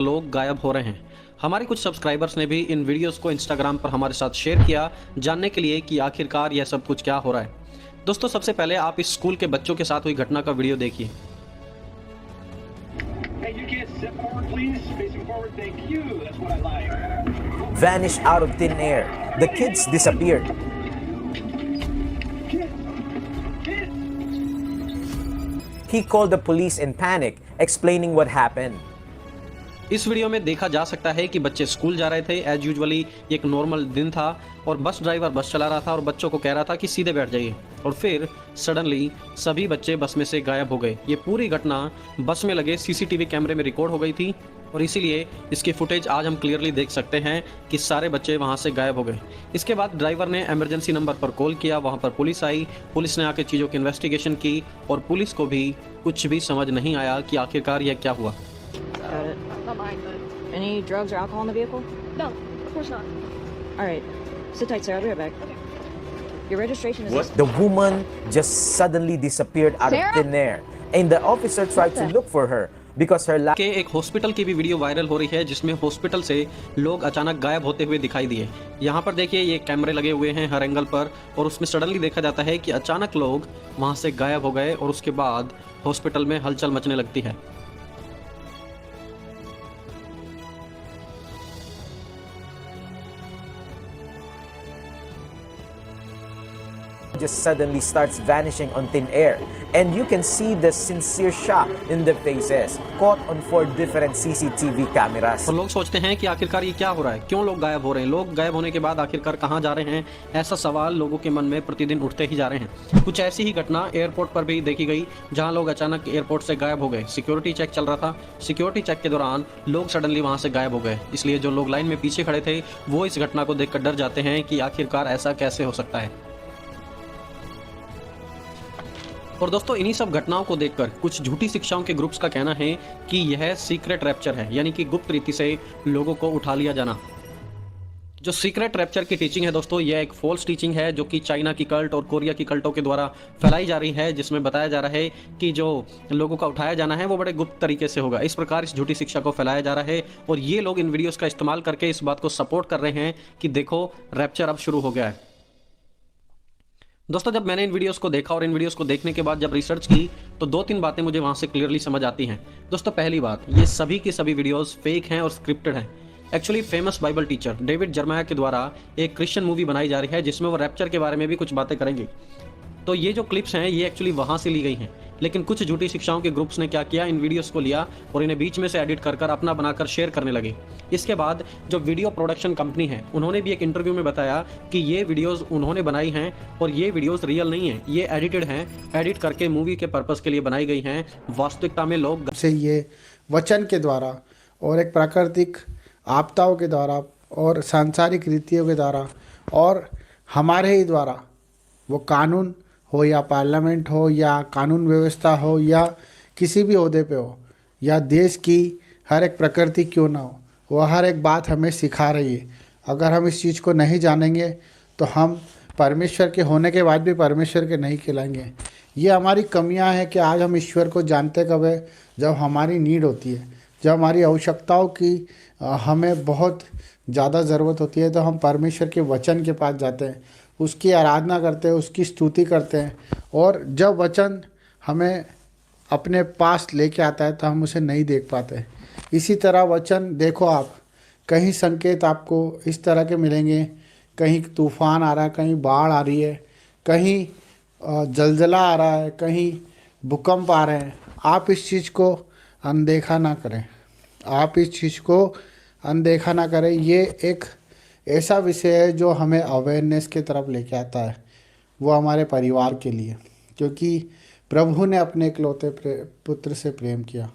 लोग गायब हो रहे हैं। हमारे कुछ सब्सक्राइबर्स ने भी इन वीडियोस को इंस्टाग्राम पर हमारे साथ शेयर किया, जानने के लिए कि आखिरकार यह सब कुछ क्या हो रहा है। दोस्तों, सबसे पहले आप इस स्कूल के बच्चों के साथ हुई घटना का वीडियो देखिए। Hey, you kids, step forward, please. Facing forward, thank you. That's what I like. Vanished out of thin air. The kids disappeared. Kids! He called the police in panic, explaining what happened. इस video में देखा जा सकता है कि बच्चे school जा रहे थे। एज यूजुअली एक नॉर्मल दिन था और बस ड्राइवर बस चला रहा था और बच्चों को कह रहा था कि सीधे बैठ जाइए, और फिर सडनली सभी बच्चे बस में से गायब हो गए। ये पूरी घटना बस में लगे सीसीटीवी कैमरे में रिकॉर्ड हो गई थी और इसीलिए इसकी फुटेज आज हम क्लियरली देख सकते हैं कि सारे बच्चे वहां से गायब हो गए। इसके बाद ड्राइवर ने इमरजेंसी नंबर पर कॉल किया, वहां पर पुलिस आई, पुलिस ने आके चीज़ों की इन्वेस्टिगेशन की और पुलिस को भी कुछ भी समझ नहीं आया कि आखिरकार यह क्या हुआ। Got it. Not mine, but Any drugs or alcohol in the vehicle? no, of course not. All right. Sit tight, sir. I'll be right back. Your registration is The woman just suddenly disappeared out of Sarah? thin air, and the officer tried to look for her because her के एक hospital की भी video viral हो रही है जिसमें hospital से लोग अचानक गायब होते हुए दिखाई दिए। यहाँ पर देखिए, ये कैमरे लगे हुए हैं हर एंगल पर और उसमें सडनली देखा जाता है कि अचानक लोग वहाँ से गायब हो गए और उसके बाद हॉस्पिटल में हलचल मचने लगती है। just suddenly starts vanishing on thin air, and you can see the sincere shock in their faces, caught on 4 different CCTV cameras. और लोग सोचते हैं कि आखिरकार ये क्या हो रहा है, क्यों लोग गायब हो रहे हैं, लोग गायब होने के बाद आखिरकार कहाँ जा रहे हैं, ऐसा सवाल लोगों के मन में प्रतिदिन उठते ही जा रहे हैं। कुछ ऐसी ही घटना एयरपोर्ट पर भी देखी गई जहाँ लोग अचानक एयरपोर्ट से गायब हो गए। सिक्योरिटी चेक चल रहा था, सिक्योरिटी चेक के दौरान लोग सडनली वहाँ से गायब हो गए। इसलिए जो लोग लाइन में पीछे खड़े थे वो इस घटना को देखकर डर जाते हैं कि आखिरकार ऐसा कैसे हो सकता है। और दोस्तों, इन्हीं सब घटनाओं को देखकर कुछ झूठी शिक्षाओं के ग्रुप्स का कहना है कि यह सीक्रेट रैप्चर है, यानी कि गुप्त रीति से लोगों को उठा लिया जाना। जो सीक्रेट रैप्चर की टीचिंग है दोस्तों, यह एक फॉल्स टीचिंग है जो कि चाइना की कल्ट और कोरिया की कल्टों के द्वारा फैलाई जा रही है, जिसमें बताया जा रहा है कि जो लोगों का उठाया जाना है वो बड़े गुप्त तरीके से होगा। इस प्रकार इस झूठी शिक्षा को फैलाया जा रहा है और ये लोग इन वीडियोज़ का इस्तेमाल करके इस बात को सपोर्ट कर रहे हैं कि देखो, रैप्चर अब शुरू हो गया है। दोस्तों, जब मैंने इन वीडियोस को देखा और इन वीडियोस को देखने के बाद जब रिसर्च की तो 2-3 बातें मुझे वहां से क्लियरली समझ आती हैं। दोस्तों, पहली बात, ये सभी की सभी वीडियोस फेक हैं और स्क्रिप्टेड हैं। Actually famous Bible teacher David Jeremiah के द्वारा एक क्रिश्चियन मूवी बनाई जा रही है जिसमें वो रैप्चर के बारे में भी कुछ बातें करेंगे। तो ये जो क्लिप्स हैं ये एक्चुअली वहाँ से ली गई हैं, लेकिन कुछ झूठी शिक्षाओं के ग्रुप्स ने क्या किया, इन वीडियोस को लिया और इन्हें बीच में से एडिट कर कर अपना बनाकर शेयर करने लगे। इसके बाद जो वीडियो प्रोडक्शन कंपनी है उन्होंने भी एक इंटरव्यू में बताया कि ये वीडियोस उन्होंने बनाई हैं और ये वीडियोस रियल नहीं है, ये एडिटेड हैं, एडिट करके मूवी के पर्पस के लिए बनाई गई हैं। वास्तविकता में लोग से ये वचन के द्वारा और एक प्राकृतिक आपदाओं के द्वारा और सांसारिक रीतियों के द्वारा और हमारे ही द्वारा, वो कानून हो या पार्लियामेंट हो या कानून व्यवस्था हो या किसी भी ओहदे पे हो या देश की हर एक प्रकृति क्यों ना हो, वो हर एक बात हमें सिखा रही है। अगर हम इस चीज़ को नहीं जानेंगे तो हम परमेश्वर के होने के बाद भी परमेश्वर के नहीं कहलाएंगे। ये हमारी कमियां हैं कि आज हम ईश्वर को जानते कब है, जब हमारी नीड होती है, जब हमारी आवश्यकताओं की हमें बहुत ज़्यादा ज़रूरत होती है, तो हम परमेश्वर के वचन के पास जाते हैं, उसकी आराधना करते हैं, उसकी स्तुति करते हैं। और जब वचन हमें अपने पास लेके आता है तो हम उसे नहीं देख पाते। इसी तरह वचन देखो, आप कहीं संकेत आपको इस तरह के मिलेंगे, कहीं तूफान आ रहा है, कहीं बाढ़ आ रही है, कहीं जलजला आ रहा है, कहीं भूकंप आ रहे हैं। आप इस चीज़ को अनदेखा ना करें, आप इस चीज़ को अनदेखा ना करें। ये एक ऐसा विषय है जो हमें अवेयरनेस की तरफ लेके आता है, वो हमारे परिवार के लिए, क्योंकि प्रभु ने अपने इकलौते पुत्र से प्रेम किया,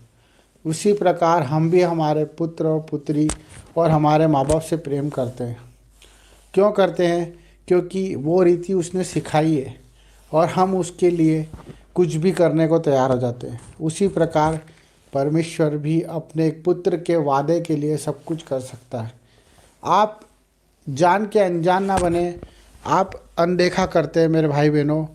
उसी प्रकार हम भी हमारे पुत्र और पुत्री और हमारे माँ बाप से प्रेम करते हैं। क्यों करते हैं? क्योंकि वो रीति उसने सिखाई है और हम उसके लिए कुछ भी करने को तैयार हो जाते हैं। उसी प्रकार परमेश्वर भी अपने एक पुत्र के वादे के लिए सब कुछ कर सकता है। आप जान के अनजान ना बने, आप अनदेखा करते हैं मेरे भाई बहनों।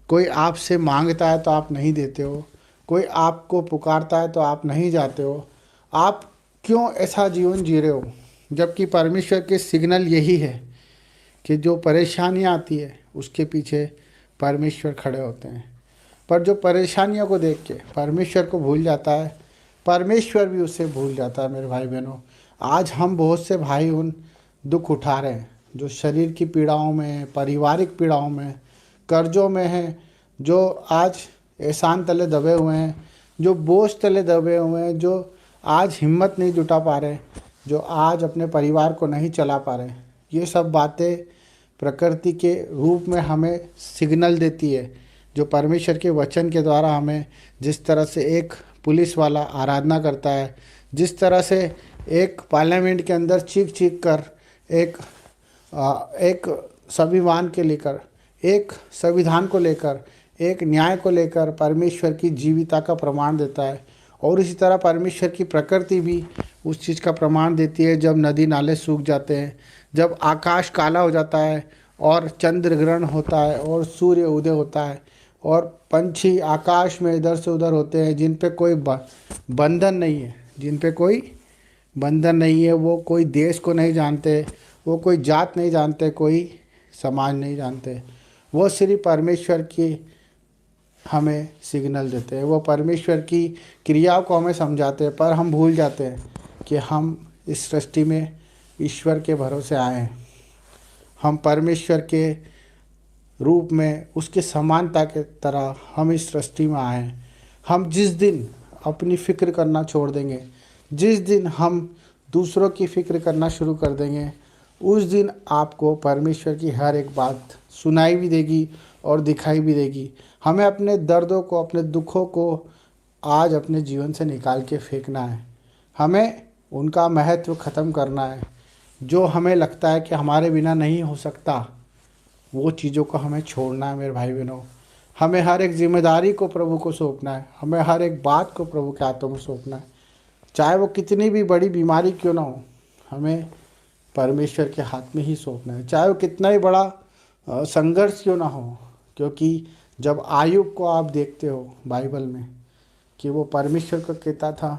कोई आपसे मांगता है तो आप नहीं देते हो, कोई आपको पुकारता है तो आप नहीं जाते हो, आप क्यों ऐसा जीवन जी रहे हो, जबकि परमेश्वर के सिग्नल यही है कि जो परेशानियाँ आती है उसके पीछे परमेश्वर खड़े होते हैं। पर जो परेशानियों को देख के परमेश्वर को भूल जाता है, परमेश्वर भी उसे भूल जाता है। मेरे भाई बहनों, आज हम बहुत से भाई उन दुख उठा रहे हैं जो शरीर की पीड़ाओं में, पारिवारिक पीड़ाओं में, कर्जों में हैं, जो आज एहसान तले दबे हुए हैं, जो बोझ तले दबे हुए हैं, जो आज हिम्मत नहीं जुटा पा रहे, जो आज अपने परिवार को नहीं चला पा रहे। ये सब बातें प्रकृति के रूप में हमें सिग्नल देती है, जो परमेश्वर के वचन के द्वारा हमें, जिस तरह से एक पुलिस वाला आराधना करता है, जिस तरह से एक पार्लियामेंट के अंदर चीख चीख कर एक संविधान के लेकर, एक संविधान को लेकर, एक न्याय को लेकर परमेश्वर की जीविता का प्रमाण देता है, और इसी तरह परमेश्वर की प्रकृति भी उस चीज़ का प्रमाण देती है। जब नदी नाले सूख जाते हैं, जब आकाश काला हो जाता है और चंद्र ग्रहण होता है और सूर्य उदय होता है और पंछी आकाश में इधर से उधर होते हैं, जिन पे कोई बंधन नहीं है, जिन पे कोई बंधन नहीं है, वो कोई देश को नहीं जानते, वो कोई जात नहीं जानते, कोई समाज नहीं जानते, वो सिर्फ परमेश्वर की हमें सिग्नल देते हैं, वो परमेश्वर की क्रियाओं को हमें समझाते हैं। पर हम भूल जाते हैं कि हम इस सृष्टि में ईश्वर के भरोसे आए हैं। हम परमेश्वर के रूप में, उसके समानता के तरह हम इस सृष्टि में आए हैं। हम जिस दिन अपनी फ़िक्र करना छोड़ देंगे, जिस दिन हम दूसरों की फ़िक्र करना शुरू कर देंगे, उस दिन आपको परमेश्वर की हर एक बात सुनाई भी देगी और दिखाई भी देगी। हमें अपने दर्दों को, अपने दुखों को आज अपने जीवन से निकाल के फेंकना है। हमें उनका महत्व ख़त्म करना है। जो हमें लगता है कि हमारे बिना नहीं हो सकता, वो चीज़ों को हमें छोड़ना है। मेरे भाई बहनों, हमें हर एक जिम्मेदारी को प्रभु को सौंपना है। हमें हर एक बात को प्रभु के हाथों में सौंपना है, चाहे वो कितनी भी बड़ी बीमारी क्यों ना हो, हमें परमेश्वर के हाथ में ही सौंपना है। चाहे वो कितना ही बड़ा संघर्ष क्यों ना हो, क्योंकि जब आयुब को आप देखते हो बाइबल में कि वो परमेश्वर को कहता था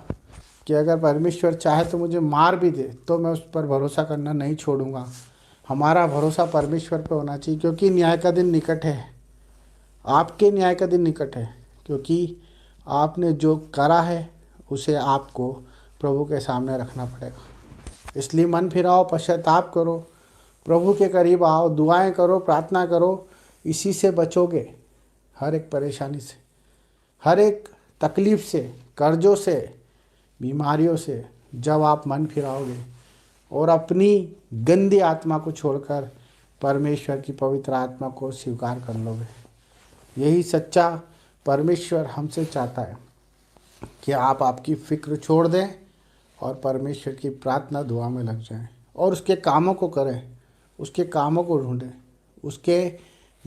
कि अगर परमेश्वर चाहे तो मुझे मार भी दे तो मैं उस पर भरोसा करना नहीं छोड़ूंगा। हमारा भरोसा परमेश्वर पर होना चाहिए, क्योंकि न्याय का दिन निकट है। आपके न्याय का दिन निकट है, क्योंकि आपने जो करा है उसे आपको प्रभु के सामने रखना पड़ेगा। इसलिए मन फिराओ, पश्चाताप करो, प्रभु के करीब आओ, दुआएं करो, प्रार्थना करो। इसी से बचोगे, हर एक परेशानी से, हर एक तकलीफ़ से, कर्जों से, बीमारियों से। जब आप मन फिराओगे और अपनी गंदी आत्मा को छोड़कर परमेश्वर की पवित्र आत्मा को स्वीकार कर लोगे, यही सच्चा परमेश्वर हमसे चाहता है कि आप आपकी फ़िक्र छोड़ दें और परमेश्वर की प्रार्थना दुआ में लग जाएं और उसके कामों को करें, उसके कामों को ढूंढें, उसके